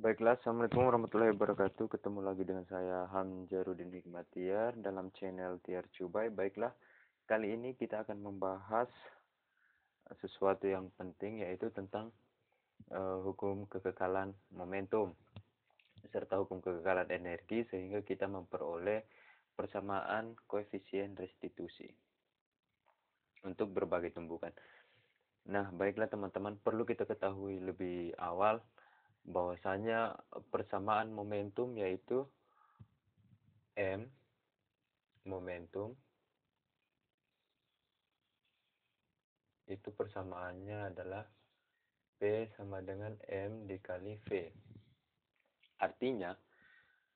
Baiklah, Assalamualaikum warahmatullahi wabarakatuh. Ketemu lagi dengan saya Hamjarudin Hikmatiar dalam channel Tiar Cubai. Baiklah, kali ini kita akan membahas sesuatu yang penting, yaitu tentang hukum kekekalan momentum serta hukum kekekalan energi, sehingga kita memperoleh persamaan koefisien restitusi untuk berbagai tumbukan. Nah, baiklah teman-teman, perlu kita ketahui lebih awal bahwasanya persamaan momentum yaitu M momentum itu persamaannya adalah P sama dengan M dikali V. Artinya,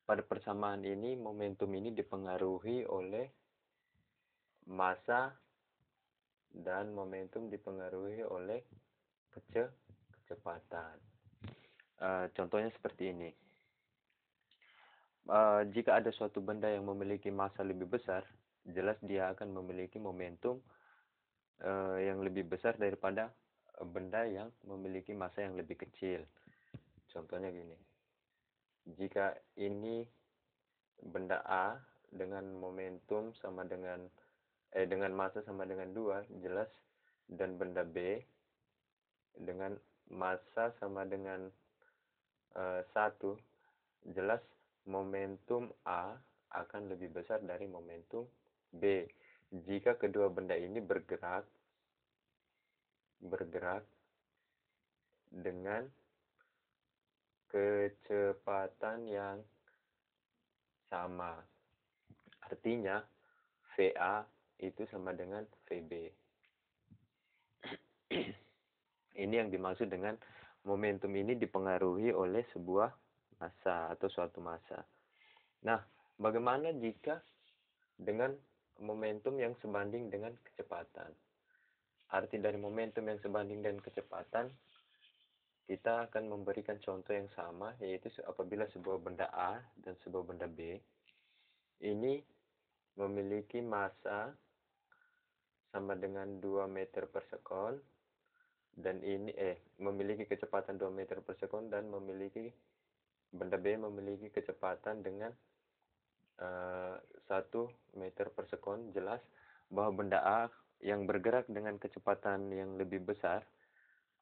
pada persamaan ini momentum ini dipengaruhi oleh massa dan momentum dipengaruhi oleh kecepatan. Contohnya seperti ini. Jika ada suatu benda yang memiliki massa lebih besar, jelas dia akan memiliki momentum yang lebih besar daripada benda yang memiliki massa yang lebih kecil. Contohnya gini. Jika ini benda A dengan momentum sama dengan massa sama dengan 2, jelas, dan benda B dengan massa sama dengan 1, jelas momentum A akan lebih besar dari momentum B jika kedua benda ini bergerak dengan kecepatan yang sama. Artinya VA itu sama dengan VB. Ini yang dimaksud dengan momentum ini dipengaruhi oleh sebuah massa atau suatu massa. Nah, bagaimana jika dengan momentum yang sebanding dengan kecepatan? Arti dari momentum yang sebanding dengan kecepatan, kita akan memberikan contoh yang sama, yaitu apabila sebuah benda A dan sebuah benda B ini memiliki massa sama dengan 2 meter per sekon, dan ini memiliki kecepatan 2 meter per sekon, dan benda B memiliki kecepatan dengan 1 meter per sekon. Jelas bahwa benda A yang bergerak dengan kecepatan yang lebih besar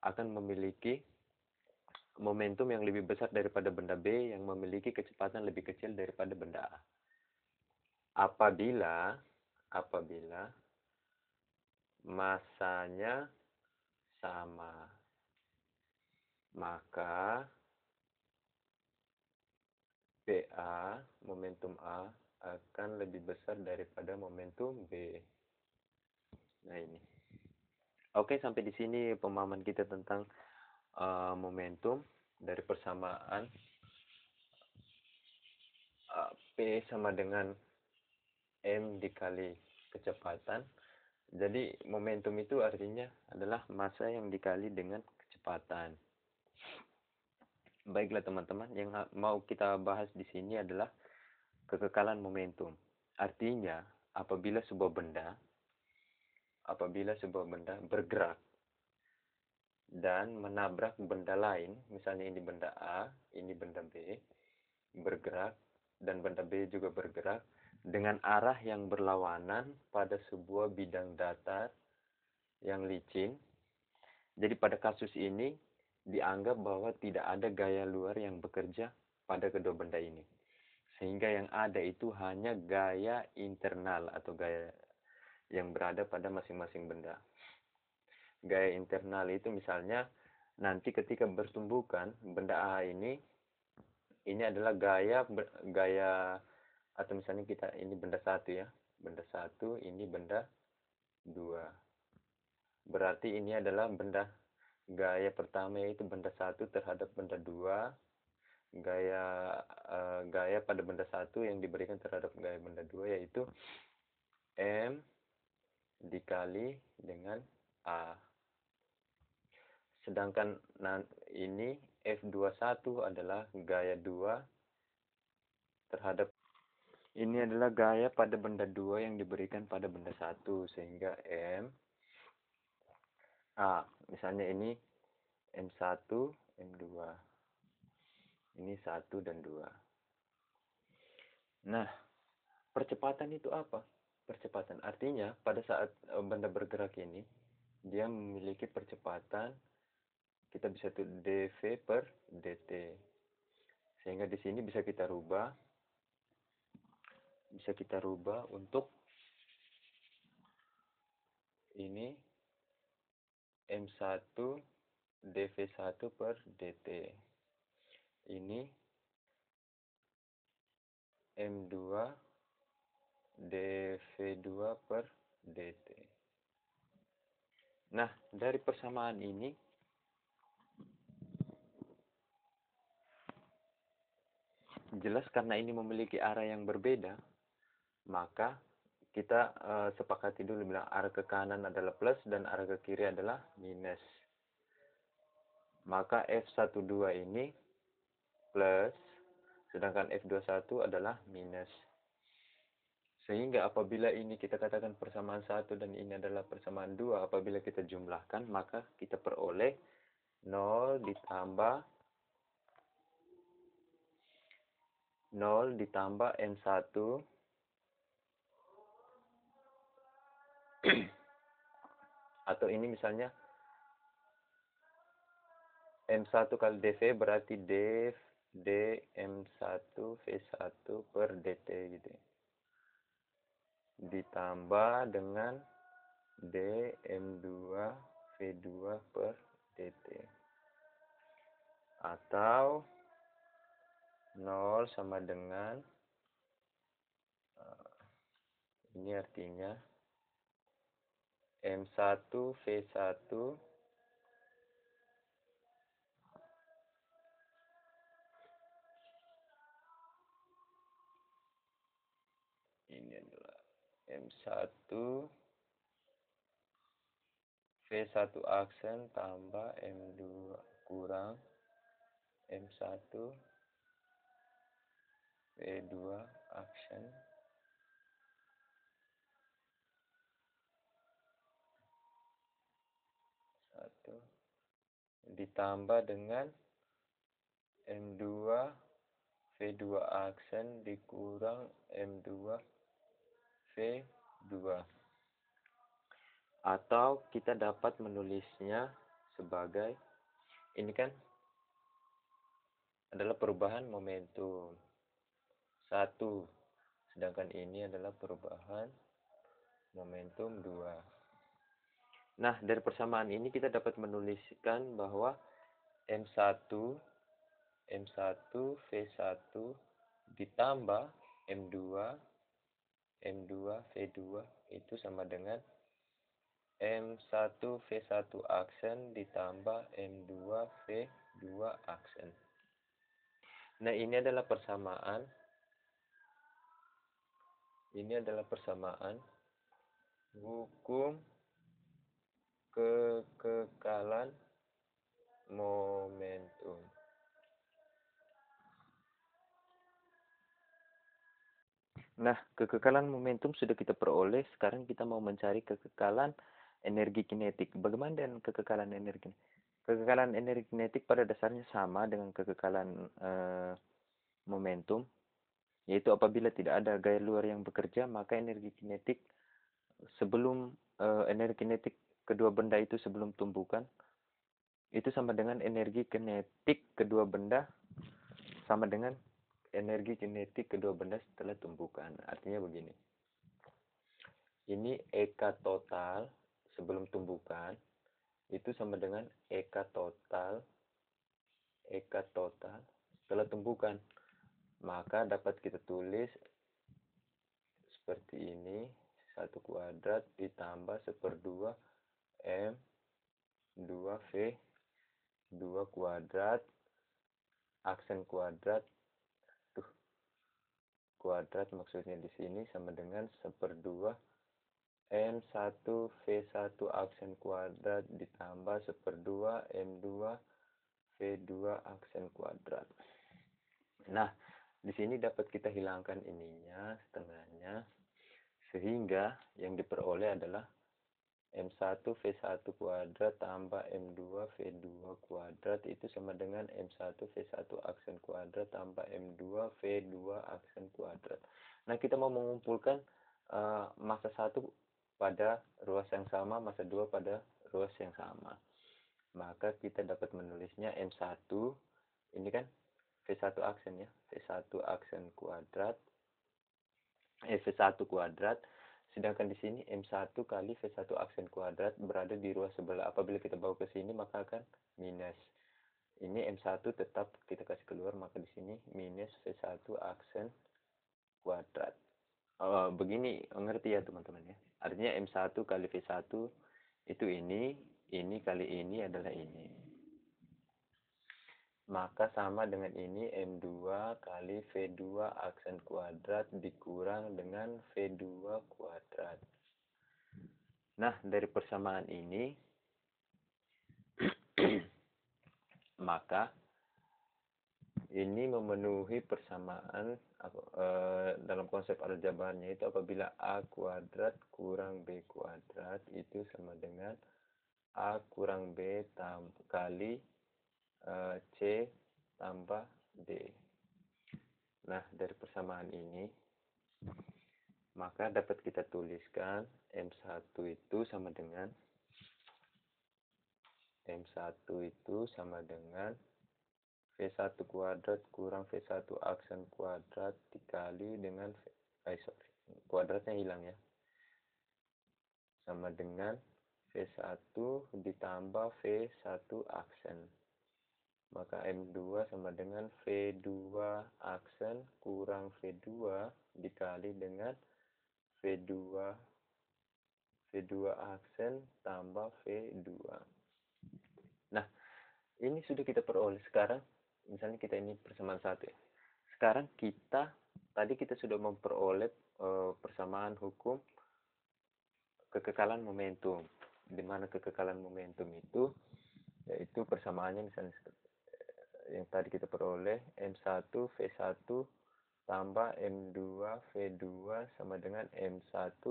akan memiliki momentum yang lebih besar daripada benda B yang memiliki kecepatan lebih kecil daripada benda A. Apabila massanya sama, maka PA, momentum A, akan lebih besar daripada momentum B. Nah, ini. Oke, sampai di sini pemahaman kita tentang momentum dari persamaan P sama dengan M dikali kecepatan. Jadi momentum itu artinya adalah massa yang dikali dengan kecepatan. Baiklah teman-teman, yang mau kita bahas di sini adalah kekekalan momentum. Artinya apabila sebuah benda bergerak dan menabrak benda lain, misalnya ini benda A, ini benda B, bergerak, dan benda B juga bergerak dengan arah yang berlawanan pada sebuah bidang datar yang licin. Jadi pada kasus ini dianggap bahwa tidak ada gaya luar yang bekerja pada kedua benda ini, sehingga yang ada itu hanya gaya internal atau gaya yang berada pada masing-masing benda. Gaya internal itu misalnya nanti ketika bertumbukan benda A ini adalah gaya atau misalnya kita ini benda 1 ya. Benda 1, ini benda 2. Berarti ini adalah gaya pertama, yaitu benda 1 terhadap benda 2. Gaya pada benda 1 yang diberikan terhadap gaya benda 2 yaitu M dikali dengan A. Sedangkan ini F21 adalah gaya 2 terhadap ini adalah gaya pada benda 2 yang diberikan pada benda 1, sehingga M A. Misalnya ini M1, M2. Ini 1 dan 2. Nah, percepatan itu apa? Percepatan artinya pada saat benda bergerak ini, dia memiliki percepatan, kita bisa tuh dv per dt. Sehingga di sini bisa kita rubah untuk ini M1 dv1 per dt. Ini M2 dv2 per dt. Nah, dari persamaan ini jelas karena ini memiliki arah yang berbeda, maka kita sepakati dulu bilang arah ke kanan adalah plus dan arah ke kiri adalah minus. Maka F12 ini plus, sedangkan F21 adalah minus. Sehingga apabila ini kita katakan persamaan 1 dan ini adalah persamaan 2, apabila kita jumlahkan, maka kita peroleh 0 ditambah N1 atau ini misalnya M1 kali dV berarti dm1 V1 per dt gitu ya. Ditambah dengan dm2 V2 per dt. Atau 0 sama dengan ini artinya M1 V1 ini adalah M1 V1 aksen tambah M2 kurang M1 V2 aksen ditambah dengan M2 V2 aksen dikurang M2 V2. Atau kita dapat menulisnya sebagai, ini kan adalah perubahan momentum 1, sedangkan ini adalah perubahan momentum 2. Nah, dari persamaan ini kita dapat menuliskan bahwa M1 V1 ditambah M2 V2 itu sama dengan M1 V1 aksen ditambah M2 V2 aksen. Nah, ini adalah persamaan. Ini adalah persamaan hukum kekekalan momentum. Nah, kekekalan momentum sudah kita peroleh. Sekarang kita mau mencari kekekalan energi kinetik. Bagaimana dengan kekekalan energi? Kekekalan energi kinetik pada dasarnya sama dengan kekekalan momentum, yaitu apabila tidak ada gaya luar yang bekerja, maka energi kinetik sebelum energi kinetik kedua benda itu sebelum tumbukan itu sama dengan energi kinetik kedua benda sama dengan energi kinetik kedua benda setelah tumbukan. Artinya begini. Ini EK total sebelum tumbukan itu sama dengan EK total setelah tumbukan. Maka dapat kita tulis seperti ini, 1 kuadrat ditambah 1/2 M2 V2 kuadrat aksen kuadrat kuadrat maksudnya di sini sama dengan 1/2 M1 V1 aksen kuadrat ditambah 1/2 M2 V2 aksen kuadrat. Nah, di sini dapat kita hilangkan ininya setengahnya, sehingga yang diperoleh adalah M1 V1 kuadrat tambah M2 V2 kuadrat itu sama dengan M1 V1 aksen kuadrat tambah M2 V2 aksen kuadrat. Nah, kita mau mengumpulkan massa 1 pada ruas yang sama, massa 2 pada ruas yang sama. Maka kita dapat menulisnya M1, ini kan V1 aksen ya, V1 aksen kuadrat, V1 kuadrat, sedangkan di sini M1 kali V1 aksen kuadrat berada di ruas sebelah. Apabila kita bawa ke sini maka akan minus. Ini M1 tetap kita kasih keluar, maka di sini minus V1 aksen kuadrat. Begini, ngerti ya teman-teman ya. Artinya M1 kali V1 itu ini kali ini adalah ini. Maka sama dengan ini M2 kali V2 aksen kuadrat dikurang dengan V2 kuadrat. Nah, dari persamaan ini maka ini memenuhi persamaan dalam konsep aljabarnya itu apabila A kuadrat kurang B kuadrat itu sama dengan A kurang B kali C tambah D. Nah, dari persamaan ini maka dapat kita tuliskan M1 itu sama dengan V1 kuadrat kurang V1 aksen kuadrat dikali dengan kuadratnya hilang ya. Sama dengan V1 ditambah V1 aksen. Maka M2 sama dengan V2 aksen kurang V2 dikali dengan V2 aksen tambah V2. Nah, ini sudah kita peroleh sekarang. Misalnya kita ini persamaan 1 ya. Sekarang tadi kita sudah memperoleh persamaan hukum kekekalan momentum. Di mana kekekalan momentum itu yaitu persamaannya misalnya yang tadi kita peroleh M1 V1 tambah M2 V2 sama dengan M1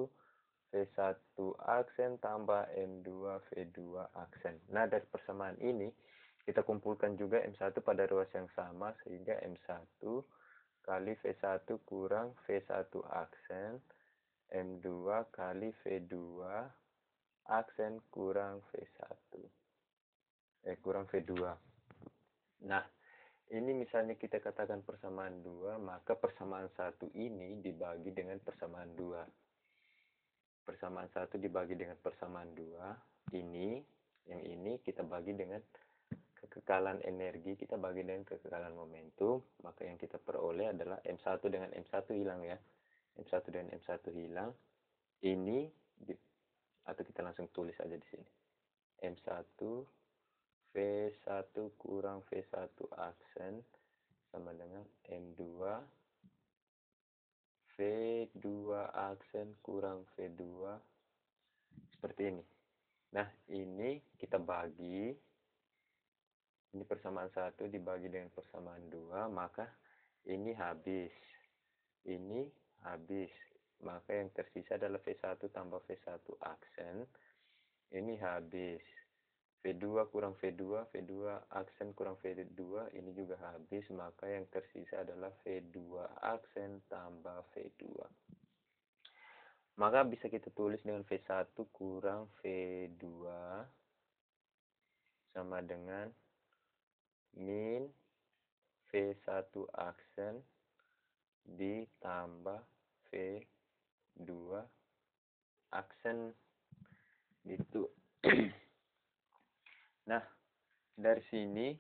V1 aksen tambah M2 V2 aksen. Nah, dari persamaan ini kita kumpulkan juga M1 pada ruas yang sama sehingga M1 kali V1 kurang V1 aksen M2 kali V2 aksen kurang kurang V2. Nah, ini misalnya kita katakan persamaan 2, maka persamaan 1 ini dibagi dengan persamaan 2. Persamaan 1 dibagi dengan persamaan 2. Yang ini kita bagi dengan kekekalan energi, kita bagi dengan kekekalan momentum. Maka yang kita peroleh adalah M1 dengan M1 hilang ya. M1 dengan M1 hilang. Ini, atau kita langsung tulis aja di sini. M1 V1 kurang V1 aksen sama dengan M2 V2 aksen kurang V2 seperti ini. Nah, ini kita bagi, ini persamaan 1 dibagi dengan persamaan 2, maka ini habis. Ini habis. Maka yang tersisa adalah V1 tambah V1 aksen. Ini habis. V2 kurang V2, V2 aksen kurang V2, ini juga habis, maka yang tersisa adalah V2 aksen tambah V2. Maka bisa kita tulis dengan V1 kurang V2 sama dengan min V1 aksen ditambah V2 aksen gitu. Nah, dari sini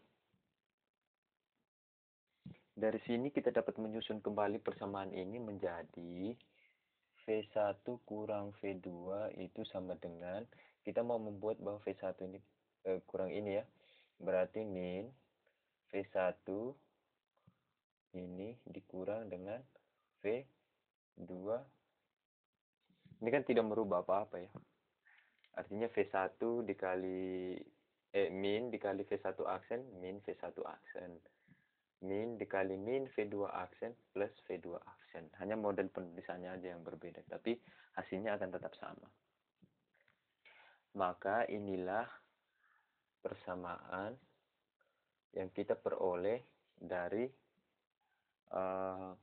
kita dapat menyusun kembali persamaan ini menjadi V1 kurang V2 itu sama dengan, kita mau membuat bahwa V1 ini kurang ini ya. Berarti min V1 ini dikurang dengan V2. Ini kan tidak merubah apa-apa ya. Artinya V1 dikali min dikali V1 aksen, min V1 aksen. Min dikali min V2 aksen plus V2 aksen. Hanya model penulisannya aja yang berbeda, tapi hasilnya akan tetap sama. Maka inilah persamaan yang kita peroleh dari uh,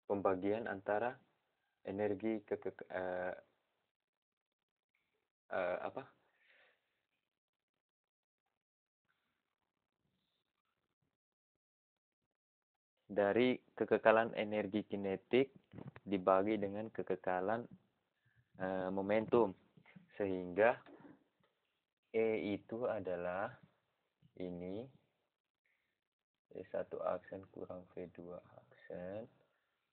pembagian antara energi apa dari kekekalan energi kinetik dibagi dengan kekekalan momentum, sehingga E itu adalah ini V1 aksen kurang V2 aksen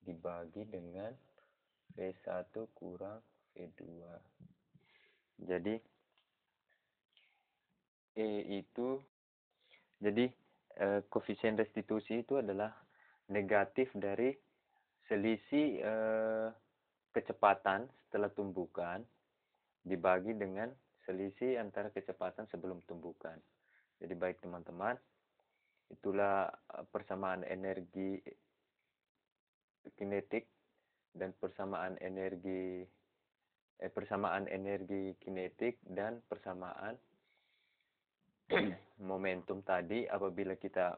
dibagi dengan V1 kurang V2. Jadi E itu, jadi koefisien restitusi itu adalah negatif dari selisih kecepatan setelah tumbukan dibagi dengan selisih antara kecepatan sebelum tumbukan. Jadi baik teman-teman, itulah persamaan energi kinetik dan persamaan energi kinetik dan persamaan momentum tadi. Apabila kita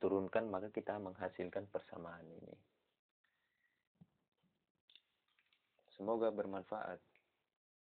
turunkan, maka kita menghasilkan persamaan ini. Semoga bermanfaat.